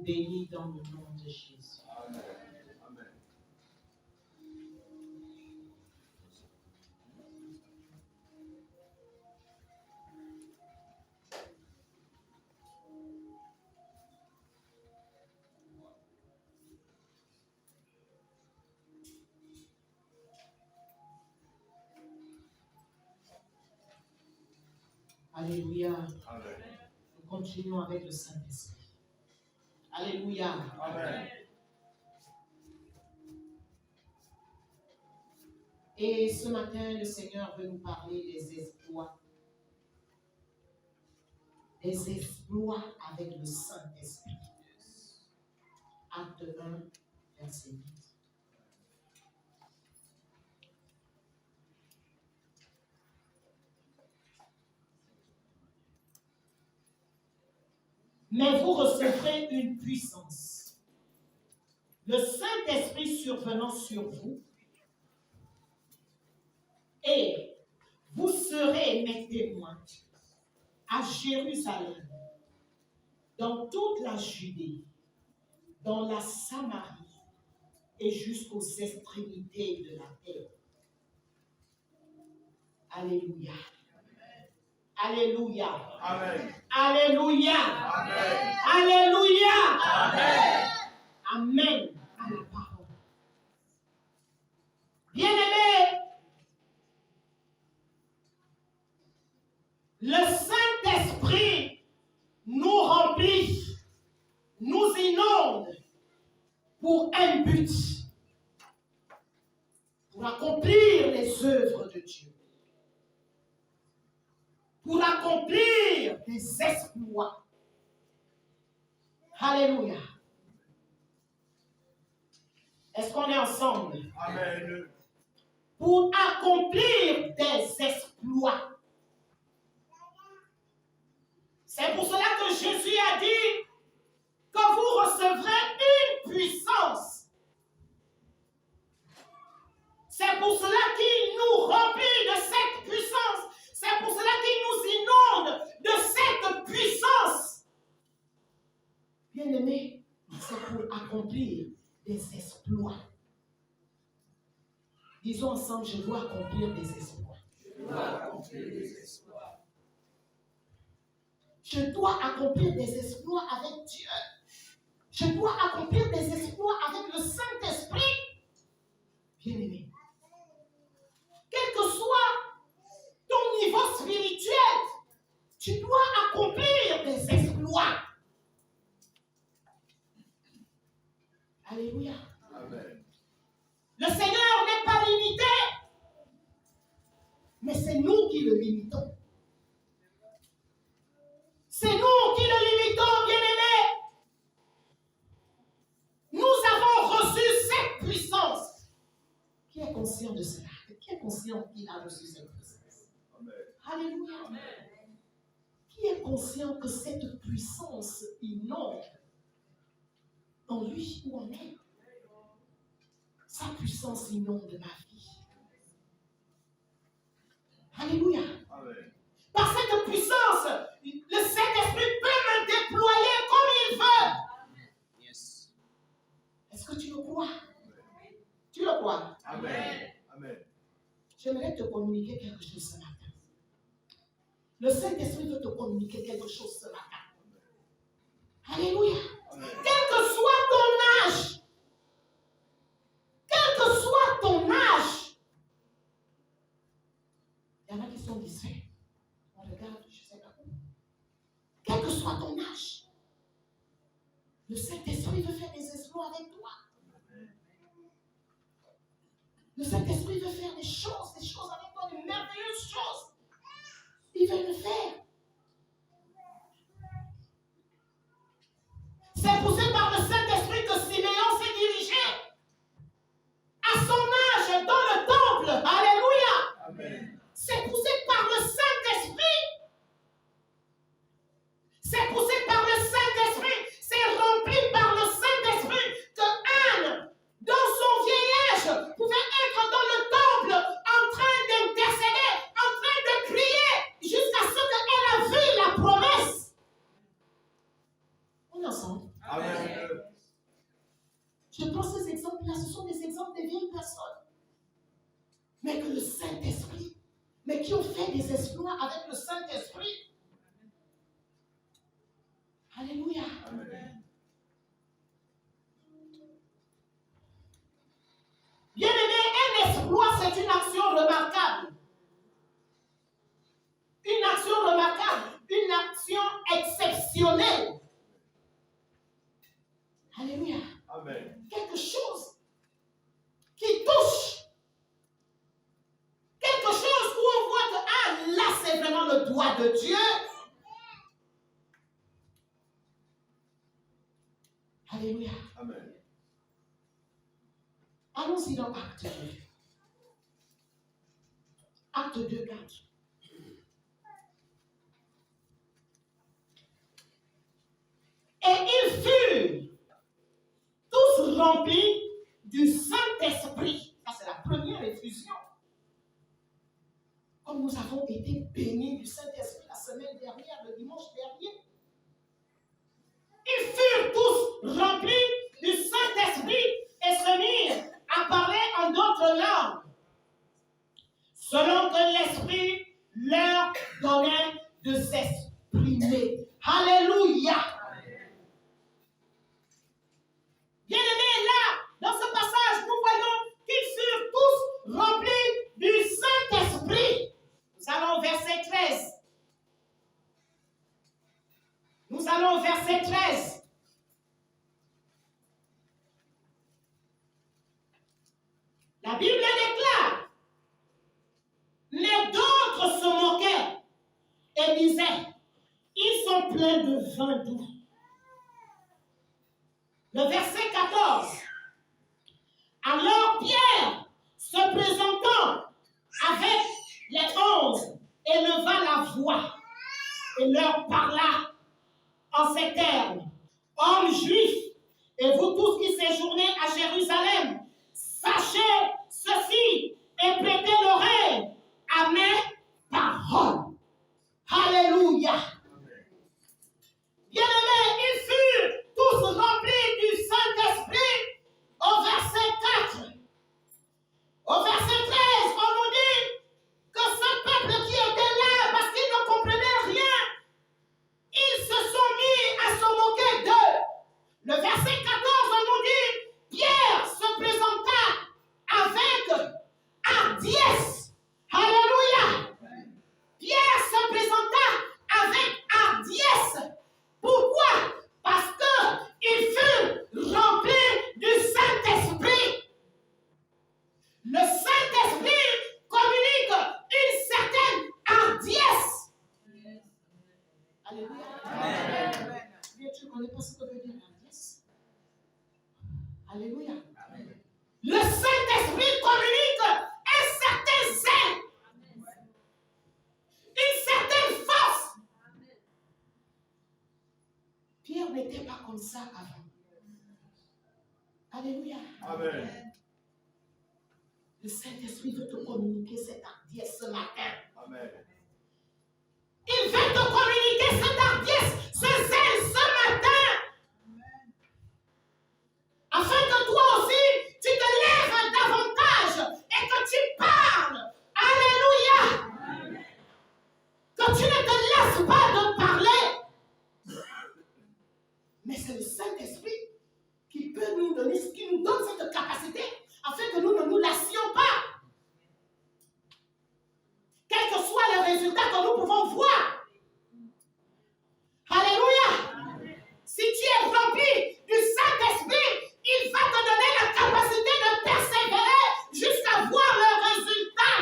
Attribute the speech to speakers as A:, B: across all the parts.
A: bénis dans le nom de Jésus.
B: Amen. Amen.
A: Alléluia.
B: Amen.
A: Nous continuons avec le Saint-Esprit. Alléluia.
B: Amen.
A: Et ce matin, le Seigneur veut nous parler des exploits. Des exploits avec le Saint-Esprit. Acte 1, verset 8. Mais vous recevrez une puissance. Le Saint-Esprit survenant sur vous, et vous serez mes témoins à Jérusalem, dans toute la Judée, dans la Samarie et jusqu'aux extrémités de la terre. Alléluia. Alléluia.
B: Amen.
A: Alléluia.
B: Amen.
A: Alléluia.
B: Amen.
A: Amen à la parole. Bien-aimés, le Saint-Esprit nous remplit, nous inonde pour un but, pour accomplir les œuvres de Dieu, pour accomplir des exploits. Alléluia. Est-ce qu'on est ensemble?
B: Amen.
A: Pour accomplir des exploits. C'est pour cela que Jésus a dit que vous recevrez une puissance. C'est pour cela qu'il nous remplit de cette puissance. C'est pour cela qu'il nous inonde de cette puissance. Bien-aimés, c'est pour accomplir des exploits. Disons ensemble, je dois accomplir des exploits.
B: Je dois accomplir des exploits.
A: Je dois accomplir des exploits avec Dieu. Je dois accomplir des exploits avec le Saint-Esprit. Bien-aimé, quel que soit ton niveau spirituel, tu dois accomplir des exploits. Alléluia.
B: Amen.
A: Le Seigneur n'est pas limité, mais c'est nous qui le limitons. C'est nous qui le limitons, bien-aimés. Nous avons reçu cette puissance. Qui est conscient de cela? Qui est conscient qu'il a reçu cette puissance?
B: Amen.
A: Alléluia.
B: Amen.
A: Qui est conscient que cette puissance inonde en lui ou en elle? Sa puissance inonde ma vie. Alléluia.
B: Amen.
A: Par cette puissance, le Saint-Esprit peut me déployer comme il veut.
B: Yes.
A: Est-ce que tu le crois? Tu le crois?
B: Amen. Amen.
A: J'aimerais te communiquer quelque chose ce matin. Le Saint-Esprit veut te communiquer quelque chose ce matin. Alléluia.
B: Amen.
A: Quel que soit ton âge, quel que soit ton âge, il y en a qui sont distraits. On regarde, je ne sais pas où. Quel que soit ton âge, le Saint-Esprit veut faire des exploits avec toi. Le Saint-Esprit veut faire des choses avec toi, de merveilleuses choses. Il veut le faire. C'est poussé par le Saint-Esprit que Siméon s'est dirigé à son âge dans le temple. Alléluia.
B: Amen.
A: C'est poussé par le Saint-Esprit. C'est poussé par le Saint-Esprit. C'est rempli par le Saint-Esprit que Anne, dans son vieillage, pouvait être dans le temple en train d'intercéder, en train de crier, jusqu'à ce qu'elle a vu la promesse. On est ensemble.
B: Amen.
A: qui ont fait des exploits avec le Saint-Esprit. Alléluia.
B: Amen.
A: Bien-aimé, un exploit, c'est une action remarquable. Une action remarquable, une action exceptionnelle. Alléluia.
B: Amen.
A: Quelque chose qui touche. Quelque chose où on voit que, ah, là, c'est vraiment le doigt de Dieu. Alléluia.
B: Amen.
A: Allons-y dans Acte 2. Acte 2, 4. Et ils furent tous remplis du Saint-Esprit. Ça, c'est la première effusion. Comme nous avons été bénis du Saint-Esprit la semaine dernière, le dimanche dernier. Ils furent tous remplis du Saint-Esprit et se mirent à parler en d'autres langues, selon que l'Esprit leur donnait de s'exprimer. Alléluia! Bien-aimés, là, dans ce passage, nous voyons qu'ils furent tous remplis du Saint-Esprit. Nous allons au verset 13. Nous allons au verset 13. La Bible déclare, mais d'autres se moquaient et disaient, ils sont pleins de vin doux. Le verset 14. Alors Pierre, se présentant avec les 11, éleva la voix et leur parla en ces termes. Hommes juifs, et vous tous qui séjournez à Jérusalem, sachez ceci et prêtez l'oreille à mes paroles. Alléluia. Bien-aimés, ils furent tous remplis du Saint-Esprit au verset 4. Au verset 13, on nous dit que ce peuple qui était là, parce qu'ils ne comprenaient rien, ils se sont mis à se moquer d'eux. Le verset 14, on nous dit, Pierre se présenta avec hardiesse. Alléluia. Pierre se présenta avec hardiesse. Pourquoi? Parce qu'il fut rempli du Saint-Esprit. Le Saint-Esprit communique une certaine hardiesse. Alléluia.
B: Amen.
A: Bien, tu ne connais pas ce que veut dire hardiesse. Alléluia. Amen. Le Saint-Esprit communique un certain zèle, une certaine force. Pierre n'était pas comme ça avant. Alléluia.
B: Amen.
A: Le Saint-Esprit veut te communiquer cette hardiesse ce matin.
B: Amen.
A: Il veut te communiquer cette hardiesse, ce zèle ce matin. Afin que toi aussi, tu te lèves davantage et que tu parles. Alléluia. Que tu ne te laisses pas de parler. Mais c'est le Saint-Esprit qui peut nous donner, qui nous donne cette capacité afin que nous ne nous lassions pas. Quel que soit le résultat que nous pouvons voir. Alléluia. Si tu es rempli du Saint-Esprit, il va te donner la capacité de persévérer jusqu'à voir le résultat.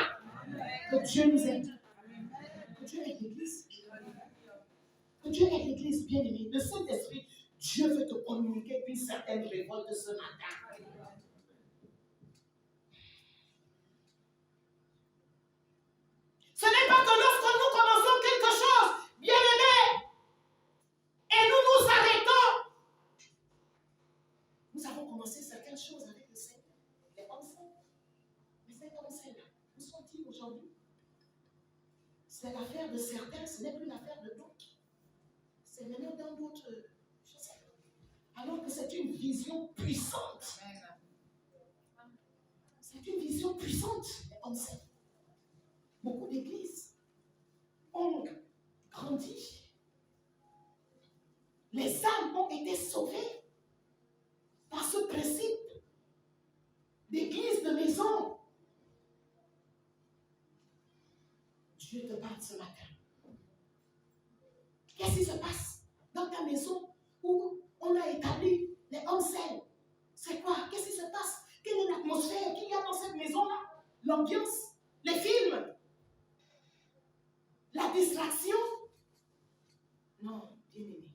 A: Que Dieu nous aide. Que Dieu aide l'Église. Que Dieu aide l'Église, bien-aimée. Le Saint-Esprit, Dieu veut te communiquer une certaine révolte ce matin. Ce n'est pas que lorsque nous commençons quelque chose, bien-aimé, et nous nous arrêtons. Nous avons commencé certaines choses avec le Seigneur. Les hommes saints. Mais ces hommes saints-là, où sont-ils aujourd'hui? C'est l'affaire de certains, ce n'est plus l'affaire de d'autres. C'est maintenant dans d'autres, je sais pas. Alors que c'est une vision puissante. C'est une vision puissante, les hommes saints. Beaucoup d'églises Je te parle ce matin. Qu'est-ce qui se passe dans ta maison où on a établi les hommes sains? C'est quoi? Qu'est-ce qui se passe? Quelle est l'atmosphère qu'il y a dans cette maison-là? L'ambiance, les films, la distraction? Non, bien-aimé.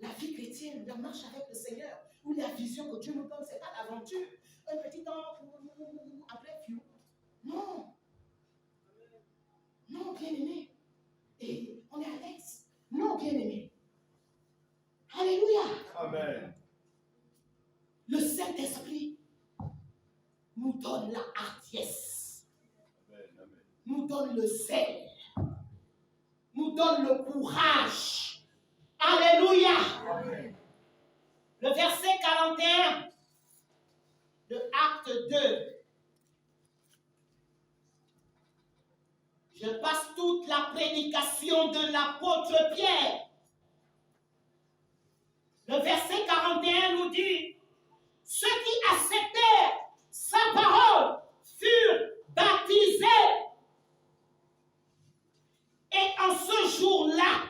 A: La vie chrétienne, la marche avec le Seigneur, ou la vision que Dieu nous donne, ce n'est pas l'aventure. Un petit temps, après, non. Non, bien-aimé. Et on est à l'aise. Non, bien-aimé. Alléluia.
B: Amen.
A: Le Saint-Esprit nous donne la hardiesse.
B: Amen.
A: Nous donne le zèle. Nous donne le courage. Alléluia.
B: Amen.
A: Le verset 41 de Acte 2. Je passe toute la prédication de l'apôtre Pierre. Le verset 41 nous dit, ceux qui acceptèrent sa parole furent baptisés. Et en ce jour-là,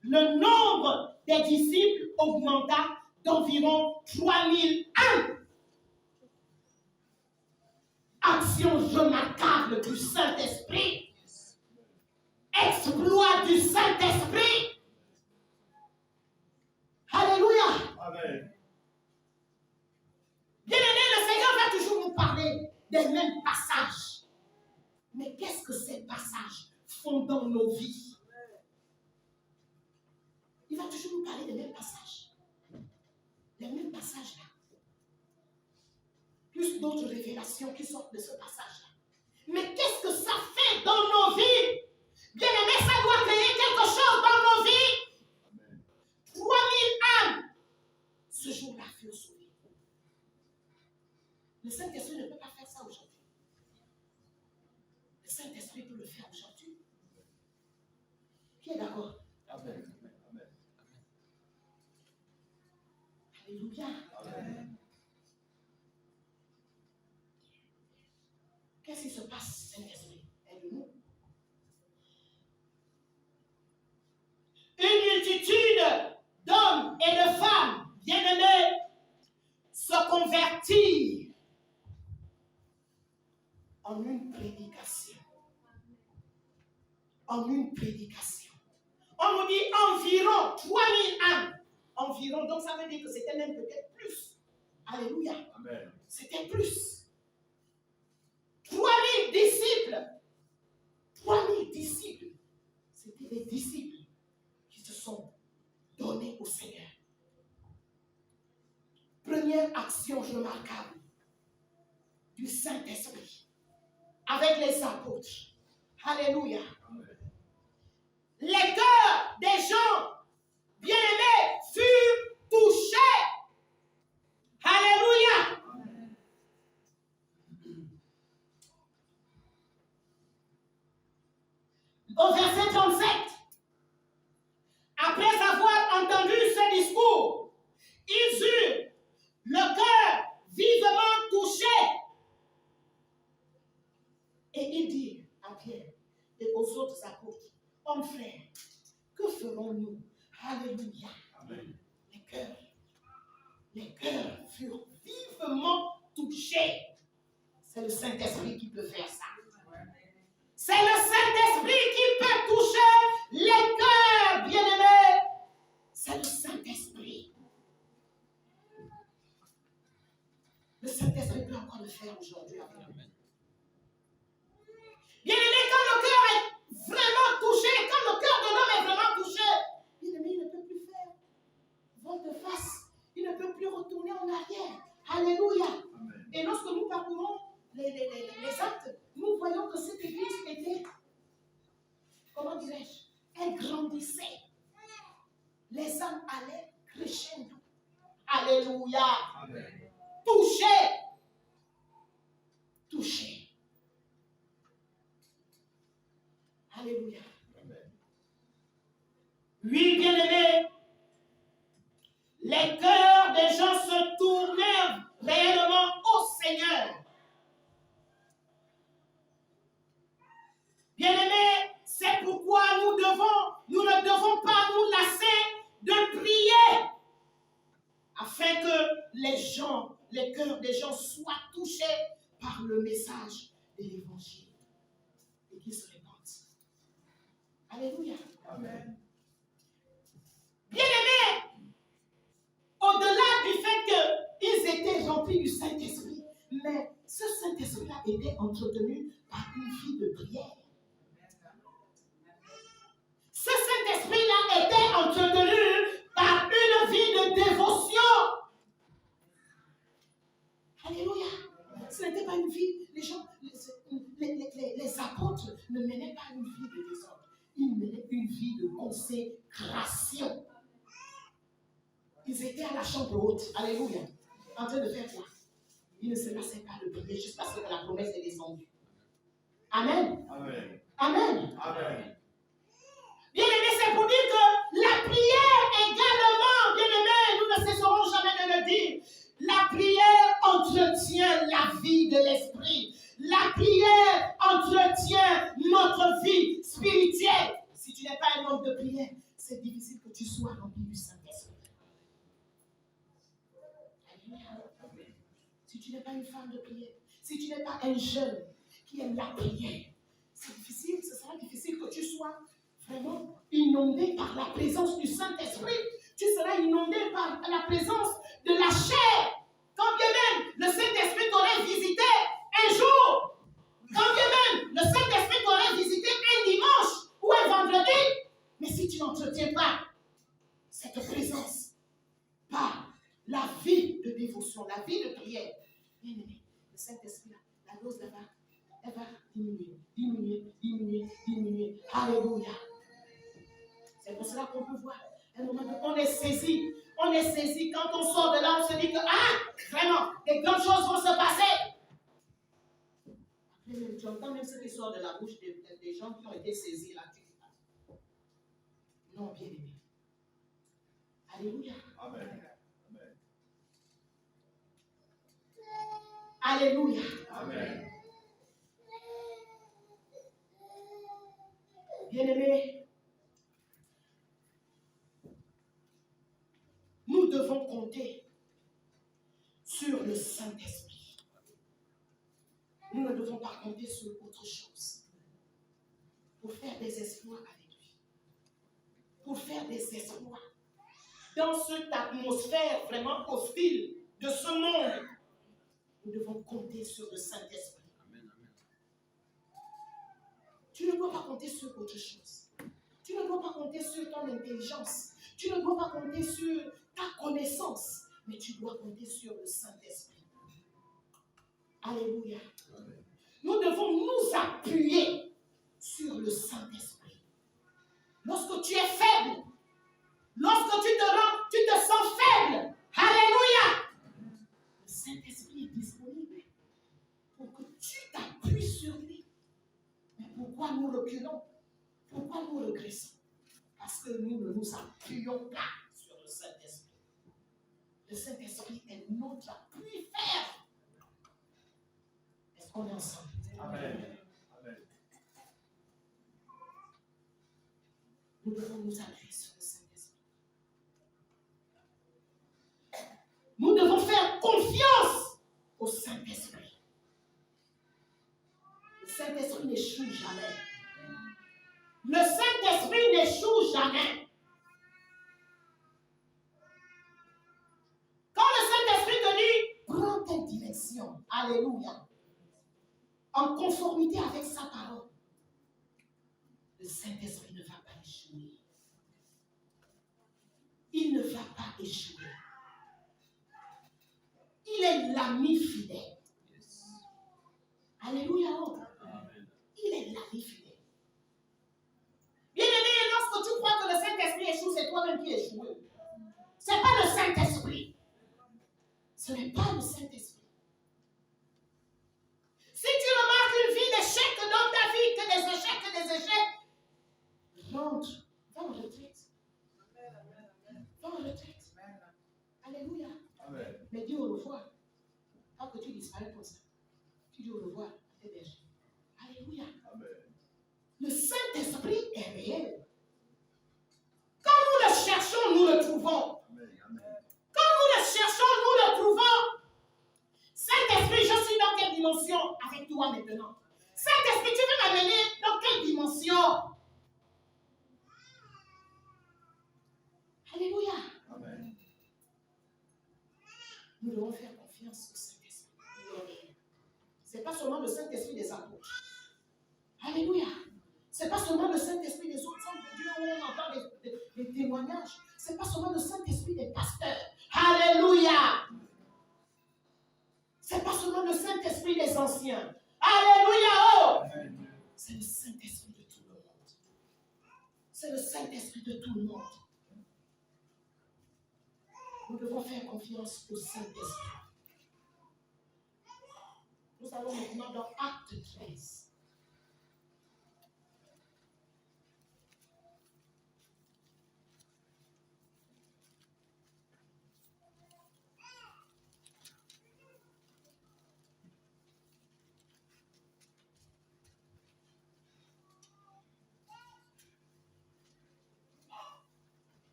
A: le nombre des disciples augmenta d'environ 3000 âmes. Action remarquable du Saint-Esprit. Exploit du Saint-Esprit. Alléluia.
B: Amen.
A: Bien-aimé, le Seigneur va toujours nous parler des mêmes passages. Mais qu'est-ce que ces passages font dans nos vies? Il va toujours nous parler des mêmes passages. Les mêmes passages là. Plus d'autres révélations qui sortent de ce passage-là. Mais qu'est-ce que ça fait dans nos vies? Bien-aimé, ça doit créer quelque chose dans nos vies.
B: Amen.
A: 3000 âmes, ce jour-là, furent sauvées. Le Saint-Esprit ne peut pas faire ça aujourd'hui. Le Saint-Esprit peut le faire aujourd'hui. Qui est d'accord?
B: Amen. Amen.
A: Alléluia.
B: Amen.
A: Qu'est-ce qui se passe, Saint-Esprit? Aide-nous. Une multitude d'hommes et de femmes bien-aimés se convertirent en une prédication. En une prédication. On nous dit environ 3000 âmes. Environ, donc ça veut dire que c'était même peut-être plus. Alléluia.
B: Amen.
A: C'était plus. 3000 disciples. 3000 disciples. C'était des disciples qui se sont donnés au Seigneur. Première action remarquable du Saint-Esprit avec les apôtres. Alléluia.
B: Amen.
A: Les cœurs des gens bien-aimés furent touchés. Alléluia.
B: Amen.
A: Au verset 37, après avoir entendu ce discours, ils eurent le cœur vivement touché. Et ils dirent à Pierre et aux autres apôtres, hommes frères, que ferons-nous? Alléluia.
B: Amen.
A: Les cœurs furent vivement touchés. C'est le Saint-Esprit qui peut faire ça. C'est le Saint-Esprit qui peut toucher les cœurs, bien-aimés. C'est le Saint-Esprit. Le Saint-Esprit peut encore le faire aujourd'hui avec nous. Bien-aimé, quand le cœur est vraiment touché, quand le cœur de l'homme est vraiment touché, bien-aimé, il ne peut plus faire volte-face. Il ne peut plus retourner en arrière. Alléluia.
B: Amen.
A: Et lorsque nous parcourons les actes, nous voyons que cette église était, comment dirais-je, elle grandissait. Les âmes allaient crescendo. Alléluia.
B: Amen.
A: Touché. Touché. Alléluia.
B: Amen.
A: Oui, bien-aimés, les cœurs des gens se tournèrent réellement au Seigneur. les cœurs des gens soient touchés par le message de l'évangile et qu'ils se répandent. Alléluia.
B: Amen.
A: Bien-aimés, au-delà du fait qu'ils étaient remplis du Saint-Esprit, mais ce Saint-Esprit-là était entretenu par une vie de prière. Ce Saint-Esprit-là était entretenu par une vie de dévotion. Alléluia. Ce n'était pas une vie, les gens, les apôtres ne menaient pas une vie de désordre. Ils menaient une vie de consécration. Ils étaient à la chambre haute. Alléluia. En train de faire quoi? Ils ne se lassaient pas de prier juste parce que la promesse est descendue. Amen.
B: Amen.
A: Amen.
B: Amen.
A: Bien-aimés, c'est pour dire que la prière également, bien-aimés, nous ne cesserons jamais de le dire. La prière entretient la vie de l'esprit. La prière entretient notre vie spirituelle. Si tu n'es pas un homme de prière, c'est difficile que tu sois rempli du Saint-Esprit. Si tu n'es pas une femme de prière, si tu n'es pas un jeune qui aime la prière, c'est difficile, ce sera difficile que tu sois vraiment inondé par la présence du Saint-Esprit. Tu seras inondé par la présence de la chair. Quand bien même le Saint-Esprit t'aurait visité un jour, quand bien même le Saint-Esprit t'aurait visité un dimanche ou un vendredi, mais si tu n'entretiens pas cette présence par la vie de dévotion, la vie de prière, bien aimé, le Saint-Esprit, la dose elle va diminuer, diminuer, diminuer, diminuer. Alléluia. C'est pour cela qu'on peut voir, à un moment donné, on est saisi. On est saisi. Quand on sort de là, on se dit que, vraiment, des grandes choses vont se passer. Après, même, tu entends même ce qui sort de la bouche des gens qui ont été saisis là. Non, bien aimé. Alléluia.
B: Amen.
A: Alléluia.
B: Amen.
A: Bien-aimés, nous devons compter sur le Saint-Esprit. Nous ne devons pas compter sur autre chose pour faire des exploits avec lui. Pour faire des exploits dans cette atmosphère vraiment hostile de ce monde. Nous devons compter sur le Saint-Esprit. Tu ne dois pas compter sur autre chose. Tu ne dois pas compter sur ton intelligence. Tu ne dois pas compter sur ta connaissance. Mais tu dois compter sur le Saint-Esprit. Alléluia. Amen. Nous devons nous appuyer sur le Saint-Esprit. Lorsque tu es faible, lorsque tu te sens faible, alléluia, le Saint-Esprit est disponible pour que tu t'appuies sur lui. Mais pourquoi nous reculons? Pourquoi nous régressons? Parce que nous ne nous appuyons pas sur le Saint-Esprit. Le Saint-Esprit est notre appui ferme. Est-ce qu'on est ensemble?
B: Amen. Amen.
A: Nous devons nous appuyer sur le Saint-Esprit. Nous devons faire confiance au Saint-Esprit. Le Saint-Esprit n'échoue jamais. Le Saint-Esprit n'échoue jamais. Quand le Saint-Esprit te dit, prends telle direction, alléluia, en conformité avec sa parole, le Saint-Esprit ne va pas échouer. Il ne va pas échouer. Il est l'ami fidèle. Alléluia. Il est l'ami fidèle. Bien-aimé, lorsque tu crois que le Saint-Esprit échoue, c'est toi-même qui échoues. Ce n'est pas le Saint-Esprit. Ce n'est pas le Saint-Esprit. Si tu remarques une vie d'échecs dans ta vie, que des échecs, rentre, va en retraite. Va en retraite. Alléluia.
B: Amen.
A: Mais dis au revoir. Pas que tu disparais comme ça. Tu dis au revoir à tes bergers. Alléluia.
B: Amen.
A: Le Saint-Esprit est réel. Quand nous le cherchons, nous le trouvons.
B: Amen. Amen.
A: Quand nous le cherchons, nous le trouvons. relation avec toi maintenant. Saint-Esprit, tu veux m'amener dans quelle dimension? Alléluia.
B: Amen.
A: Nous devons faire confiance au Saint-Esprit. Ce n'est pas seulement le Saint-Esprit des apôtres. Alléluia. Ce n'est pas seulement le Saint-Esprit des autres hommes de Dieu où on entend des témoignages. Ce n'est pas seulement le Saint-Esprit des pasteurs. Alléluia. Ce n'est pas seulement le Saint-Esprit des anciens. Alléluia. Oh. C'est le Saint-Esprit de tout le monde. C'est le Saint-Esprit de tout le monde. Nous devons faire confiance au Saint-Esprit. Nous allons maintenant dans Acte 13.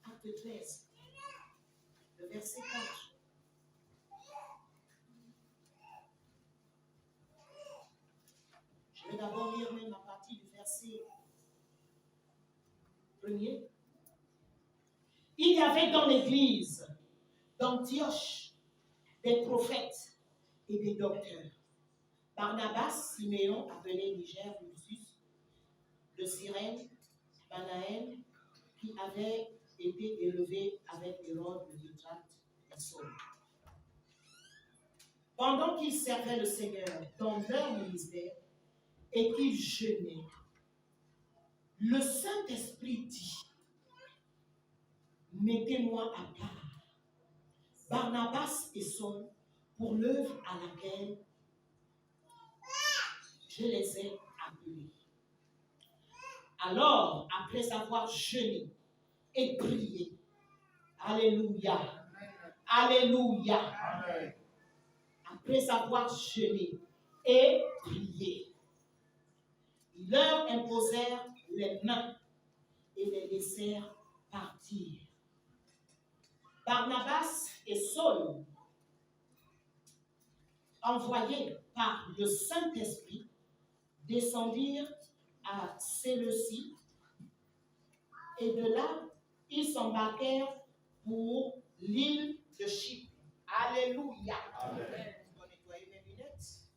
A: Acte 13, le verset 4. Je vais d'abord lire même la partie du verset 1er. Il y avait dans l'église d'Antioche des prophètes et des docteurs. Barnabas, Siméon, appelé Niger, Lucius, de Cyrène, Manaën, qui avait été élevé avec Hérode le Tétrarque et Saul. Pendant qu'ils servaient le Seigneur dans leur ministère et qu'ils jeûnaient, le Saint-Esprit dit: mettez-moi à part Barnabas et Saul pour l'œuvre à laquelle je les ai appelés. Alors, après avoir jeûné et prié, alléluia, alléluia,
B: Amen.
A: après avoir jeûné et prié, ils leur imposèrent les mains et les laissèrent partir. Barnabas et Saul, envoyés par le Saint-Esprit, descendirent à Séleucie, et de là, ils s'embarquèrent pour l'île de Chypre. Alléluia.
B: Amen.
A: Je vais nettoyer mes lunettes.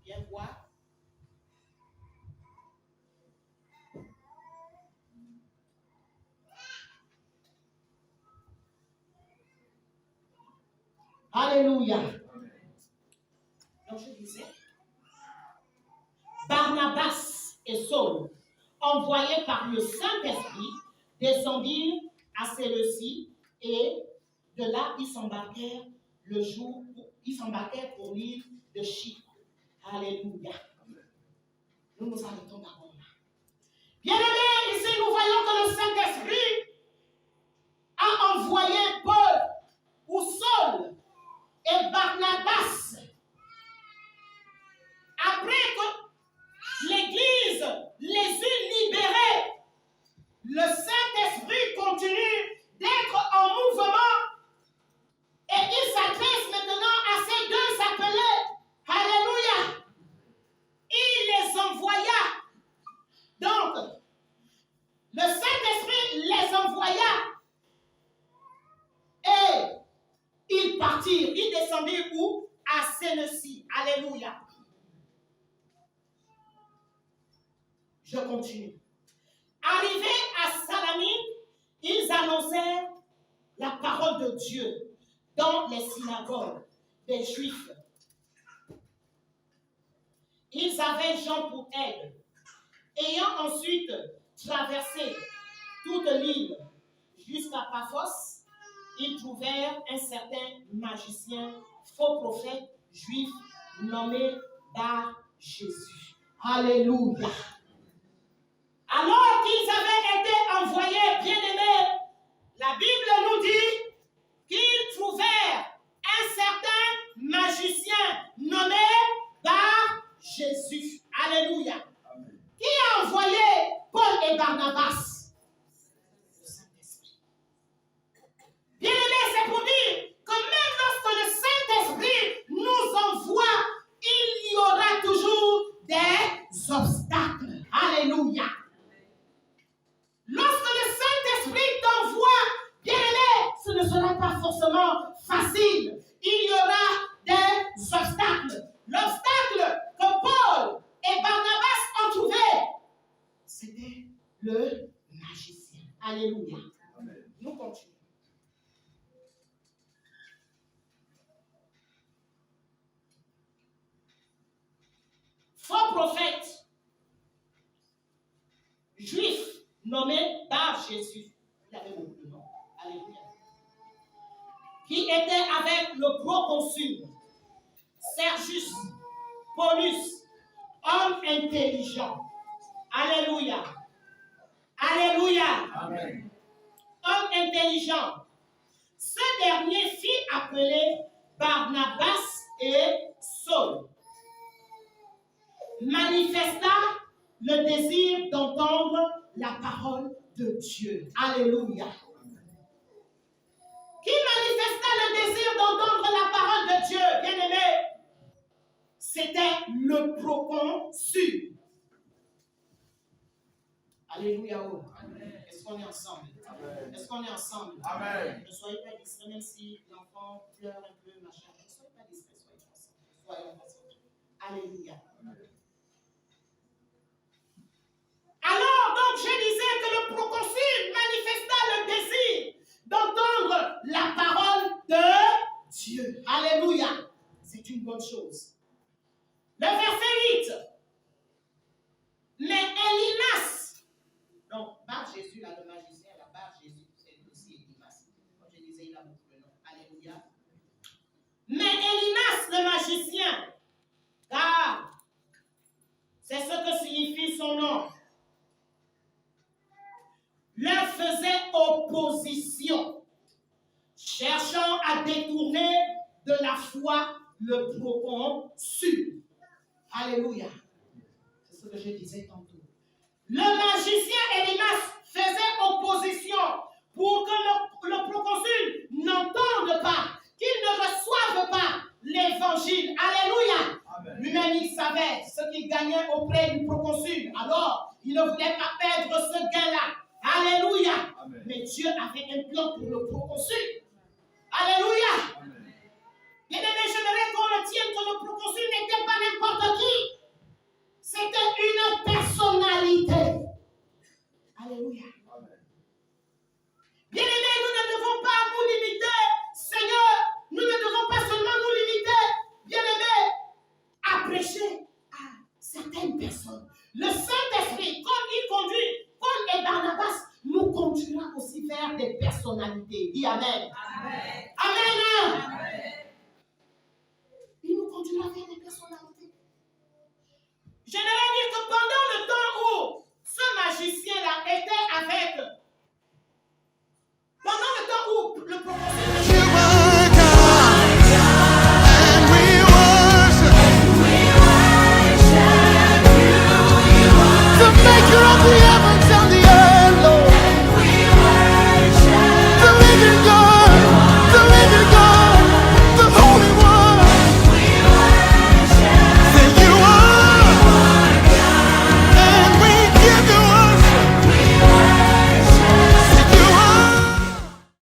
A: Bien voir. Alléluia. Donc je disais, Barnabas et Saul, envoyés par le Saint-Esprit, descendirent à Séleucie, et de là ils s'embarquèrent pour l'île de Chypre. Alléluia. Nous nous arrêtons d'abord là. Bien-aimés, ici nous voyons que le Saint-Esprit a envoyé Paul ou Saul et Barnabas. Après que l'Église les eut libérés, le Saint-Esprit continue d'être en mouvement et il s'adresse maintenant à ces deux appelés. Alléluia. Il les envoya. Donc, le Saint-Esprit les envoya et ils partirent. Ils descendirent où? À Séleucie. Alléluia. Je continue. Arrivés à Salamine, ils annoncèrent la parole de Dieu dans les synagogues des Juifs. Ils avaient Jean pour aide. Ayant ensuite traversé toute l'île jusqu'à Paphos, ils trouvèrent un certain magicien, faux prophète juif nommé Bar-Jésus. Alléluia. Alors qu'ils avaient été envoyés, bien-aimés, la Bible nous dit qu'ils trouvèrent un certain magicien nommé Bar-Jésus. Alléluia.
B: Amen.
A: Qui a envoyé Paul et Barnabas? Le Saint-Esprit. Bien-aimés, c'est pour dire que même lorsque le Saint-Esprit nous envoie, il Alléluia.
B: Amen.
A: Nous continuons. Faux prophète juif nommé Bar Jésus. Il avait beaucoup de noms. Alléluia. Qui était avec le proconsul Sergius Paulus, homme intelligent. Alléluia. Alléluia.
B: Amen.
A: Homme intelligent. Ce dernier fit appeler Barnabas et Saul. Manifesta le désir d'entendre la parole de Dieu. Alléluia. Qui manifesta le désir d'entendre la parole de Dieu, bien-aimé? C'était le proconsul. Alléluia. Est-ce qu'on est ensemble?
B: Amen.
A: Est-ce qu'on est ensemble?
B: Amen.
A: Ne soyez pas distraits, même si l'enfant pleure un peu, machin. Ne soyez pas distraits, soyez ensemble. Soyons ensemble. Alléluia. Alors, donc, je disais que le proconsul manifesta le désir d'entendre la parole de Dieu. Alléluia. C'est une bonne chose. Le verset 8. Mais Elimas, donc, Bar Jésus, là, le magicien, la Bar Jésus, c'est aussi Elimas. Comme je disais, il a beaucoup de noms. Alléluia. Mais Elimas, le magicien, car c'est ce que signifie son nom, leur faisait opposition, cherchant à détourner de la foi le proconsul. Alléluia. C'est ce que je disais tantôt. Le magicien Elimas faisait opposition pour que le proconsul n'entende pas, qu'il ne reçoive pas l'évangile. Alléluia.
B: Amen.
A: Lui-même, il savait ce qu'il gagnait auprès du proconsul. Alors, il ne voulait pas perdre ce gain-là. Alléluia.
B: Amen.
A: Mais Dieu avait un plan pour le proconsul. Alléluia.
B: Amen.
A: Bien-aimé, j'aimerais qu'on retienne que le proconsul n'était pas n'importe qui. C'était une personnalité. Alléluia.
B: Amen.
A: Bien-aimés, nous ne devons pas nous limiter, Seigneur, nous ne devons pas seulement nous limiter, bien-aimés, à prêcher à certaines personnes. Le Saint-Esprit, comme il conduit, Paul et Barnabas, nous conduira aussi vers des personnalités. Dis Amen.
C: Amen.
A: Amen.
C: Amen.
A: Il nous conduira vers des personnalités. J'aimerais